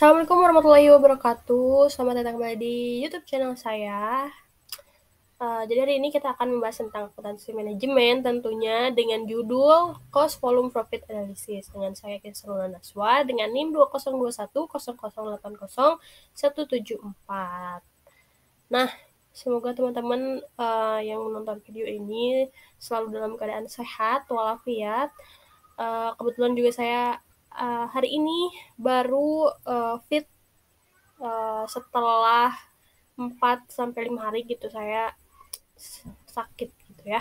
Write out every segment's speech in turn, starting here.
Assalamualaikum warahmatullahi wabarakatuh. Selamat datang kembali di YouTube channel saya. Jadi hari ini kita akan membahas tentang akuntansi manajemen, tentunya dengan judul Cost Volume Profit Analysis. Dengan saya Kisrul Naswa dengan NIM 202100800174. Nah, semoga teman-teman yang menonton video ini selalu dalam keadaan sehat walafiat. Kebetulan juga saya hari ini baru fit setelah 4-5 hari gitu saya sakit gitu ya.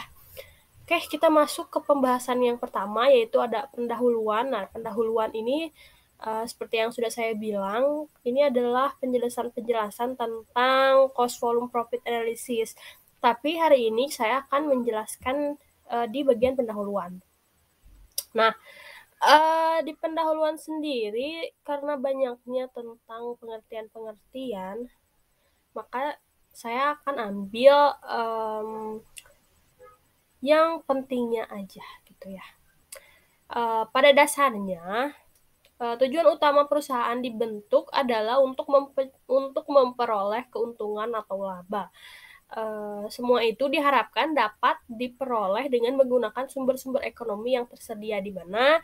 Oke, kita masuk ke pembahasan yang pertama, yaitu ada pendahuluan. Nah, pendahuluan ini seperti yang sudah saya bilang, ini adalah penjelasan-penjelasan tentang cost volume profit analysis. Tapi hari ini saya akan menjelaskan di bagian pendahuluan. Nah, di pendahuluan sendiri, karena banyaknya tentang pengertian-pengertian, maka saya akan ambil yang pentingnya aja gitu ya. Pada dasarnya, tujuan utama perusahaan dibentuk adalah untuk memperoleh keuntungan atau laba. Semua itu diharapkan dapat diperoleh dengan menggunakan sumber-sumber ekonomi yang tersedia, di mana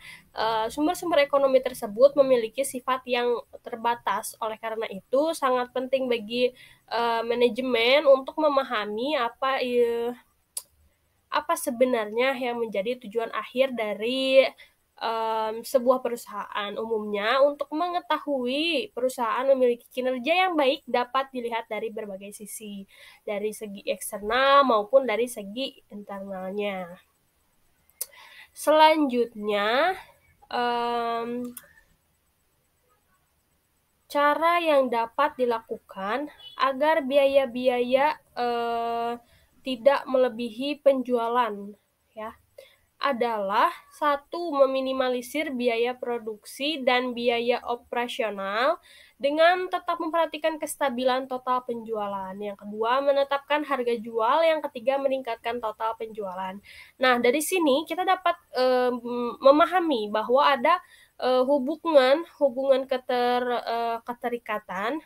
sumber-sumber ekonomi tersebut memiliki sifat yang terbatas. Oleh karena itu, sangat penting bagi manajemen untuk memahami apa sebenarnya yang menjadi tujuan akhir dari sebuah perusahaan. Umumnya, untuk mengetahui perusahaan memiliki kinerja yang baik dapat dilihat dari berbagai sisi, dari segi eksternal maupun dari segi internalnya. Selanjutnya, cara yang dapat dilakukan agar biaya-biaya tidak melebihi penjualan ya adalah satu, meminimalisir biaya produksi dan biaya operasional dengan tetap memperhatikan kestabilan total penjualan. Yang kedua, menetapkan harga jual. Yang ketiga, meningkatkan total penjualan. Nah, dari sini kita dapat memahami bahwa ada hubungan keterikatan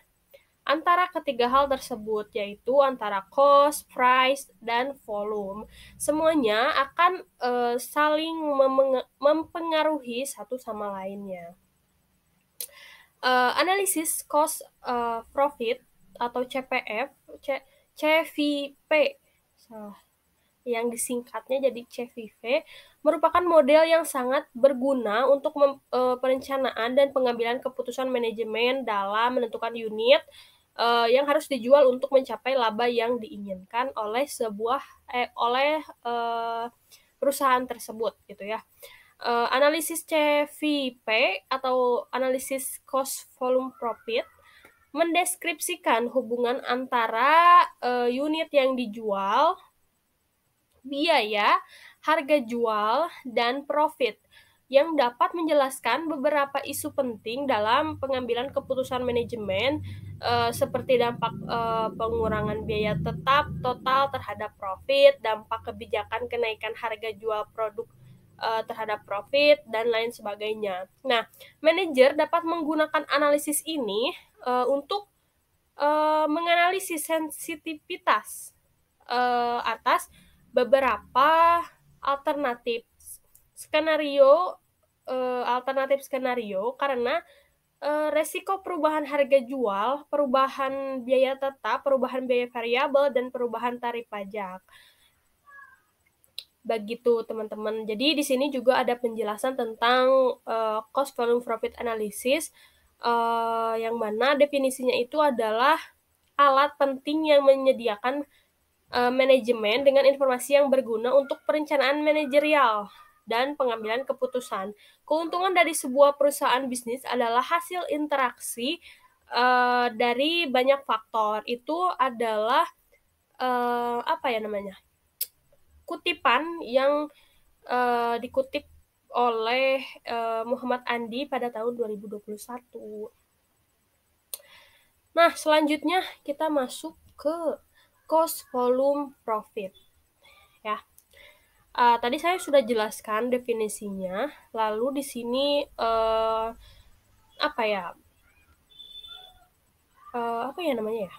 antara ketiga hal tersebut, yaitu antara cost, price, dan volume. Semuanya akan saling mempengaruhi satu sama lainnya. Analisis cost profit atau CPF, CVP, yang disingkatnya jadi CVP, merupakan model yang sangat berguna untuk perencanaan dan pengambilan keputusan manajemen dalam menentukan unit yang harus dijual untuk mencapai laba yang diinginkan oleh perusahaan tersebut gitu ya. Analisis CVP atau analisis cost volume profit mendeskripsikan hubungan antara unit yang dijual, biaya, harga jual, dan profit, yang dapat menjelaskan beberapa isu penting dalam pengambilan keputusan manajemen seperti dampak pengurangan biaya tetap total terhadap profit, dampak kebijakan kenaikan harga jual produk terhadap profit, dan lain sebagainya. Nah, manajer dapat menggunakan analisis ini untuk menganalisis sensitivitas atas beberapa alternatif skenario karena resiko perubahan harga jual, perubahan biaya tetap, perubahan biaya variabel, dan perubahan tarif pajak. Begitu teman-teman. Jadi di sini juga ada penjelasan tentang cost volume profit analysis, yang mana definisinya itu adalah alat penting yang menyediakan manajemen dengan informasi yang berguna untuk perencanaan manajerial dan pengambilan keputusan. Keuntungan dari sebuah perusahaan bisnis adalah hasil interaksi dari banyak faktor. Itu adalah kutipan yang dikutip oleh Muhammad Andi pada tahun 2021. Nah, selanjutnya kita masuk ke cost volume profit ya. Tadi saya sudah jelaskan definisinya, lalu di sini apa ya namanya ya,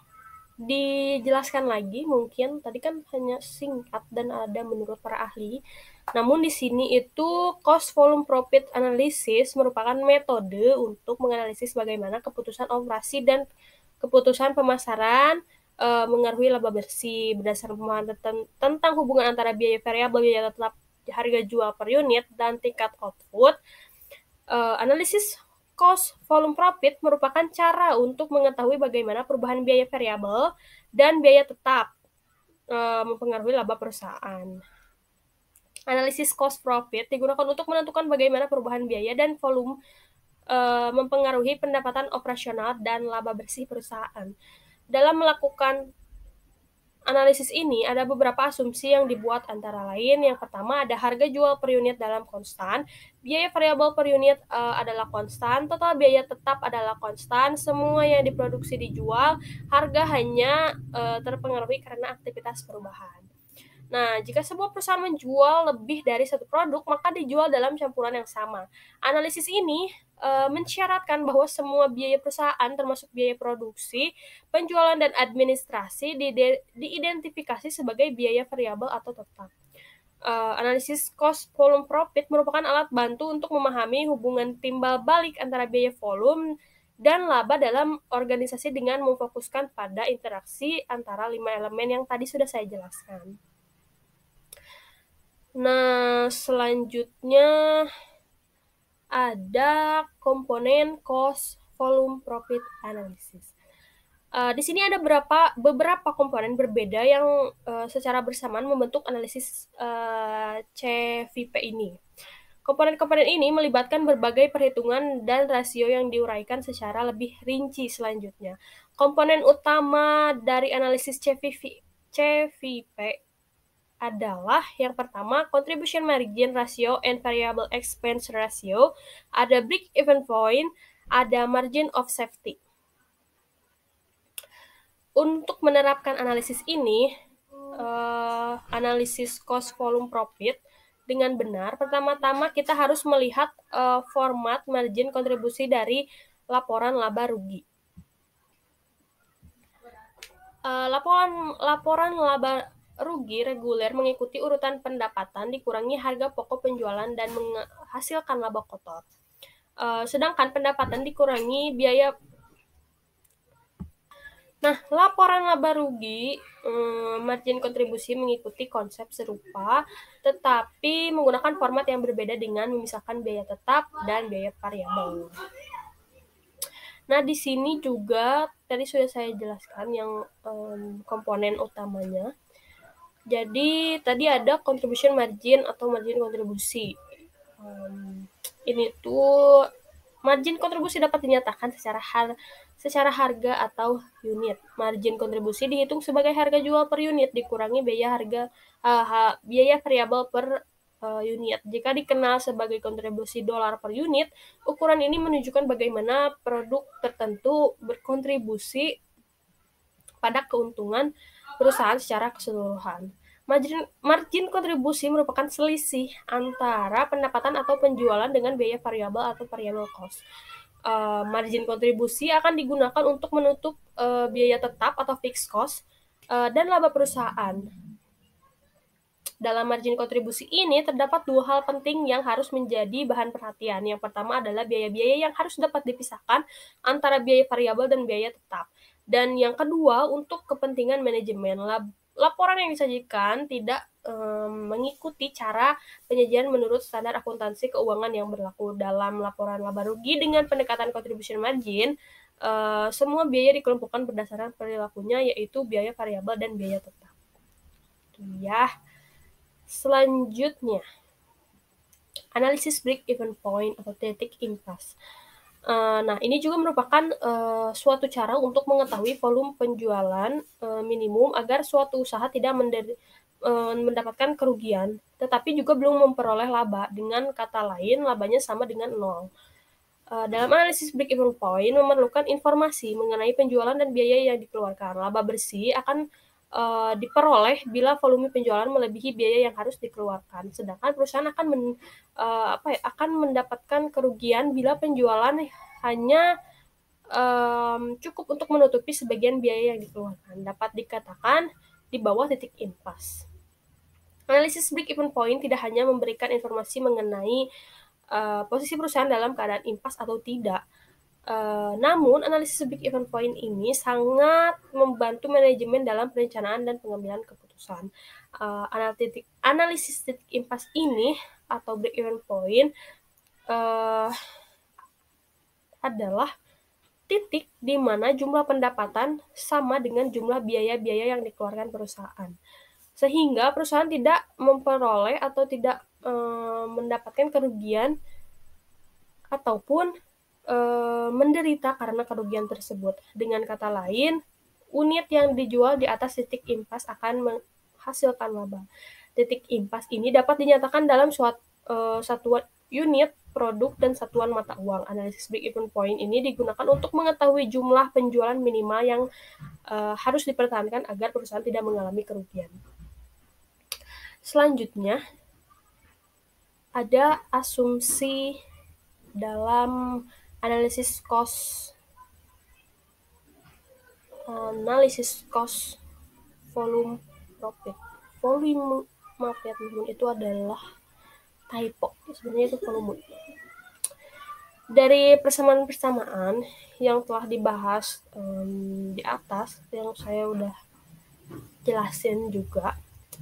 dijelaskan lagi mungkin, tadi kan hanya singkat dan ada menurut para ahli. Namun di sini itu cost volume profit analysis merupakan metode untuk menganalisis bagaimana keputusan operasi dan keputusan pemasaran mengaruhi laba bersih berdasarkan pemahaman tentang hubungan antara biaya variabel, biaya tetap, harga jual per unit, dan tingkat output. Analisis cost volume profit merupakan cara untuk mengetahui bagaimana perubahan biaya variabel dan biaya tetap mempengaruhi laba perusahaan. Analisis cost profit digunakan untuk menentukan bagaimana perubahan biaya dan volume mempengaruhi pendapatan operasional dan laba bersih perusahaan. Dalam melakukan analisis ini ada beberapa asumsi yang dibuat, antara lain yang pertama ada harga jual per unit dalam konstan, biaya variabel per unit adalah konstan, total biaya tetap adalah konstan, semua yang diproduksi dijual, harga hanya terpengaruhi karena aktivitas perubahan. Nah, jika sebuah perusahaan menjual lebih dari satu produk, maka dijual dalam campuran yang sama. Analisis ini mensyaratkan bahwa semua biaya perusahaan, termasuk biaya produksi, penjualan, dan administrasi, diidentifikasi sebagai biaya variabel atau tetap. Analisis cost volume profit merupakan alat bantu untuk memahami hubungan timbal balik antara biaya volume dan laba dalam organisasi dengan memfokuskan pada interaksi antara 5 elemen yang tadi sudah saya jelaskan. Nah, selanjutnya ada komponen cost volume profit analysis. Di sini ada beberapa komponen berbeda yang secara bersamaan membentuk analisis CVP ini. Komponen-komponen ini melibatkan berbagai perhitungan dan rasio yang diuraikan secara lebih rinci selanjutnya. Komponen utama dari analisis CVP adalah yang pertama contribution margin ratio and variable expense ratio, ada break even point, ada margin of safety. Untuk menerapkan analisis ini, analisis cost volume profit dengan benar, pertama-tama kita harus melihat format margin kontribusi dari laporan laba rugi. Laporan laba rugi reguler mengikuti urutan pendapatan dikurangi harga pokok penjualan dan menghasilkan laba kotor. Sedangkan pendapatan dikurangi biaya. Nah, laporan laba rugi margin kontribusi mengikuti konsep serupa, tetapi menggunakan format yang berbeda dengan memisahkan biaya tetap dan biaya variabel. Nah, di sini juga tadi sudah saya jelaskan yang komponen utamanya. Jadi, tadi ada contribution margin atau margin kontribusi. Ini tuh margin kontribusi dapat dinyatakan secara harga atau unit. Margin kontribusi dihitung sebagai harga jual per unit dikurangi biaya variabel per unit. Jika dikenal sebagai kontribusi dolar per unit, ukuran ini menunjukkan bagaimana produk tertentu berkontribusi pada keuntungan perusahaan secara keseluruhan. Margin kontribusi merupakan selisih antara pendapatan atau penjualan dengan biaya variabel atau variable cost. Margin kontribusi akan digunakan untuk menutup biaya tetap atau fixed cost dan laba perusahaan. Dalam margin kontribusi ini terdapat dua hal penting yang harus menjadi bahan perhatian. Yang pertama adalah biaya-biaya yang harus dapat dipisahkan antara biaya variabel dan biaya tetap. Dan yang kedua, untuk kepentingan manajemen, laporan yang disajikan tidak mengikuti cara penyajian menurut standar akuntansi keuangan yang berlaku. Dalam laporan laba rugi dengan pendekatan contribution margin, semua biaya dikelompokkan berdasarkan perilakunya, yaitu biaya variabel dan biaya tetap. Ya. Selanjutnya, analisis break even point atau titik impas. Nah, ini juga merupakan suatu cara untuk mengetahui volume penjualan minimum agar suatu usaha tidak mendapatkan kerugian, tetapi juga belum memperoleh laba. Dengan kata lain, labanya sama dengan 0. Dalam analisis break even point memerlukan informasi mengenai penjualan dan biaya yang dikeluarkan. Laba bersih akan diperoleh bila volume penjualan melebihi biaya yang harus dikeluarkan. Sedangkan perusahaan akan mendapatkan kerugian bila penjualan hanya cukup untuk menutupi sebagian biaya yang dikeluarkan. Dapat dikatakan di bawah titik impas. Analisis break-even point tidak hanya memberikan informasi mengenai posisi perusahaan dalam keadaan impas atau tidak, namun analisis break-even point ini sangat membantu manajemen dalam perencanaan dan pengambilan keputusan. Analisis titik impas ini atau break-even point adalah titik di mana jumlah pendapatan sama dengan jumlah biaya-biaya yang dikeluarkan perusahaan. Sehingga perusahaan tidak memperoleh atau tidak mendapatkan kerugian ataupun menderita karena kerugian tersebut. Dengan kata lain, unit yang dijual di atas titik impas akan menghasilkan laba. Titik impas ini dapat dinyatakan dalam satuan unit, produk, dan satuan mata uang. Analisis break-even point ini digunakan untuk mengetahui jumlah penjualan minimal yang harus dipertahankan agar perusahaan tidak mengalami kerugian. Selanjutnya, ada asumsi dalam analisis cost volume profit. Volume, maaf ya teman-teman, itu adalah typo. Sebenarnya itu volume. Dari persamaan-persamaan yang telah dibahas di atas, yang saya udah jelasin juga,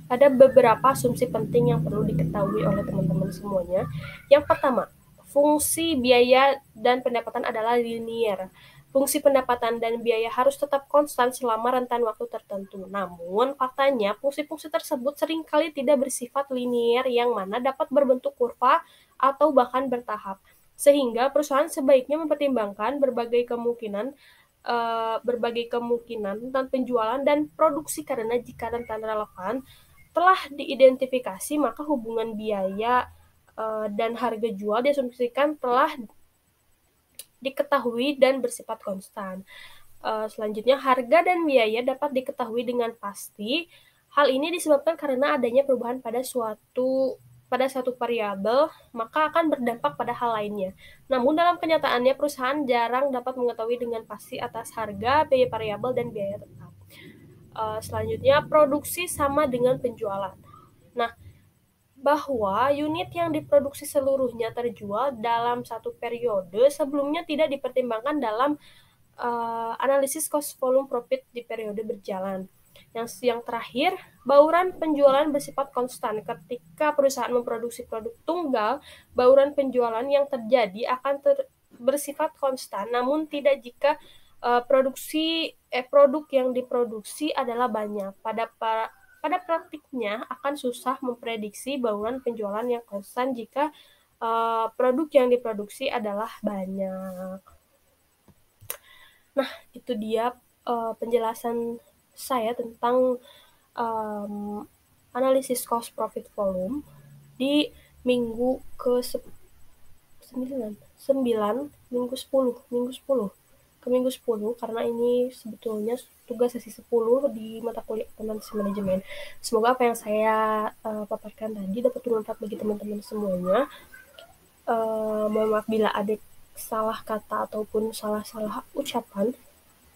ada beberapa asumsi penting yang perlu diketahui oleh teman-teman semuanya. Yang pertama, fungsi biaya dan pendapatan adalah linear. Fungsi pendapatan dan biaya harus tetap konstan selama rentan waktu tertentu. Namun, faktanya fungsi-fungsi tersebut seringkali tidak bersifat linear yang mana dapat berbentuk kurva atau bahkan bertahap. Sehingga perusahaan sebaiknya mempertimbangkan berbagai kemungkinan tentang penjualan dan produksi karena jika rentan relevan telah diidentifikasi, maka hubungan biaya dan harga jual diasumsikan telah diketahui dan bersifat konstan. Selanjutnya, harga dan biaya dapat diketahui dengan pasti. Hal ini disebabkan karena adanya perubahan pada satu variabel, maka akan berdampak pada hal lainnya. Namun dalam kenyataannya, perusahaan jarang dapat mengetahui dengan pasti atas harga, biaya variabel, dan biaya tetap. Selanjutnya, produksi sama dengan penjualan. Nah, bahwa unit yang diproduksi seluruhnya terjual dalam satu periode sebelumnya tidak dipertimbangkan dalam analisis cost volume profit di periode berjalan. Yang terakhir, bauran penjualan bersifat konstan. Ketika perusahaan memproduksi produk tunggal, bauran penjualan yang terjadi akan bersifat konstan, namun tidak jika produk yang diproduksi adalah banyak. Pada praktiknya akan susah memprediksi bauran penjualan yang konstan jika produk yang diproduksi adalah banyak. Nah, itu dia penjelasan saya tentang analisis cost profit volume di minggu minggu 10 karena ini sebetulnya tugas sesi 10 di mata kuliah akuntansi manajemen. Semoga apa yang saya paparkan tadi dapat bermanfaat bagi teman-teman semuanya. Mohon maaf bila ada salah kata ataupun salah ucapan.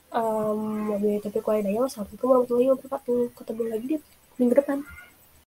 Wabillahi taufiq wal hidayah. Wassalamualaikum warahmatullahi wabarakatuh. Ketemu lagi di minggu depan.